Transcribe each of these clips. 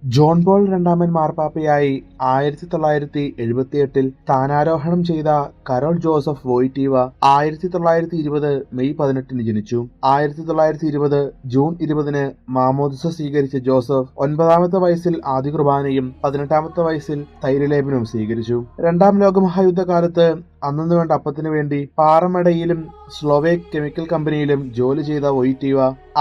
John Paul രണ്ടാമൻ മാർപ്പാപ്പയായി 1978 സ്ഥാനാരോഹണം ചെയ്ത Carol Joseph വോയ്റ്റീവ 1920 May 18 ജനിച്ചു. 1920 ജൂൺ 20 മാമോദിസ സ്വീകരിച്ച ജോസഫ് 9ാമത്തെ വയസ്സിൽ ആദ്യ കുർബാനയും 18ാമത്തെ വയസ്സിൽ തൈലലേപനവും സ്വീകരിച്ചു. രണ്ടാം ലോകമഹായുദ്ധകാലത്ത് അന്നു വേണ്ട അപ്പത്തിനു വേണ്ടി പാറമടയിലും സ്ലോവേക് കെമിക്കൽ കമ്പനിയിലും ജോലി ചെയ്ത വോയ്റ്റീവ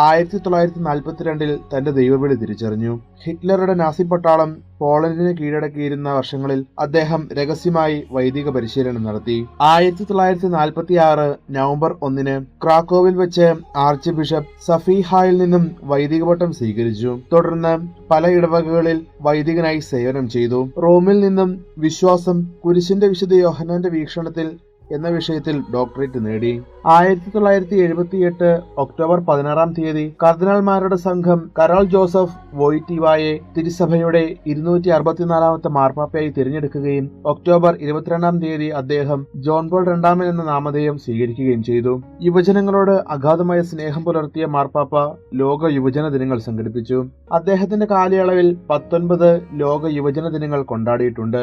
1942 തന്റെ ദൈവവിളി തിരിച്ചറിഞ്ഞു. ഹിറ്റ്ലറുടെ നാസി പട്ടാളം പോളണ്ടിനെ കീഴടക്കിയിരുന്ന വർഷങ്ങളിൽ അദ്ദേഹം രഹസ്യമായി വൈദിക പരിശീലനം നടത്തി. 1946 നവംബർ 1 ക്രാക്കോവിൽ വെച്ച് ആർച്ച് ബിഷപ്പ് സഫീഹായിൽ നിന്നും വൈദിക പട്ടം സ്വീകരിച്ചു. തുടർന്ന് പല ഇടവകകളിൽ വൈദികനായി സേവനം ചെയ്തു. റോമിൽ നിന്നും വിശ്വാസം, കുരിശിന്റെ വിശുദ്ധ യോഹന്നാന്റെ വീക്ഷണത്തിൽ എന്ന വിഷയത്തിൽ ഡോക്ടറേറ്റ് നേടി. 1978 ഒക്ടോബർ 16 കർദിനാൾമാരുടെ സംഘം കരോൾ ജോസഫ് വോയ്റ്റീവയെ തിരുസഭയുടെ 264ാമത്തെ മാർപ്പാപ്പയായി തിരഞ്ഞെടുക്കുകയും ഒക്ടോബർ 22 അദ്ദേഹം ജോൺ പോൾ രണ്ടാമൻ എന്ന നാമധേയം സ്വീകരിക്കുകയും ചെയ്തു. യുവജനങ്ങളോട് അഗാധമായ സ്നേഹം പുലർത്തിയ മാർപ്പാപ്പ ലോക യുവജന ദിനങ്ങൾ സംഘടിപ്പിച്ചു. അദ്ദേഹത്തിന്റെ കാലയളവിൽ 19 ലോക യുവജന ദിനങ്ങൾ കൊണ്ടാടിയിട്ടുണ്ട്.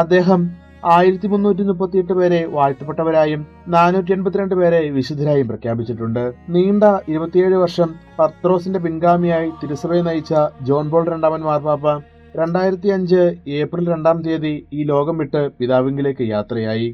അദ്ദേഹം 1338 പേരെ വാഴ്ത്തപ്പെട്ടവരായും 482 പേരെ വിശുദ്ധരായും പ്രഖ്യാപിച്ചിട്ടുണ്ട്. നീണ്ട 27 വർഷം പത്രോസിന്റെ പിൻഗാമിയായി തിരുസഭയെ നയിച്ച ജോൺ പോൾ രണ്ടാമൻ മാർപ്പാപ്പ 2005 ഏപ്രിൽ 2 ഈ ലോകം വിട്ട് പിതാവിങ്കിലേക്ക് യാത്രയായി.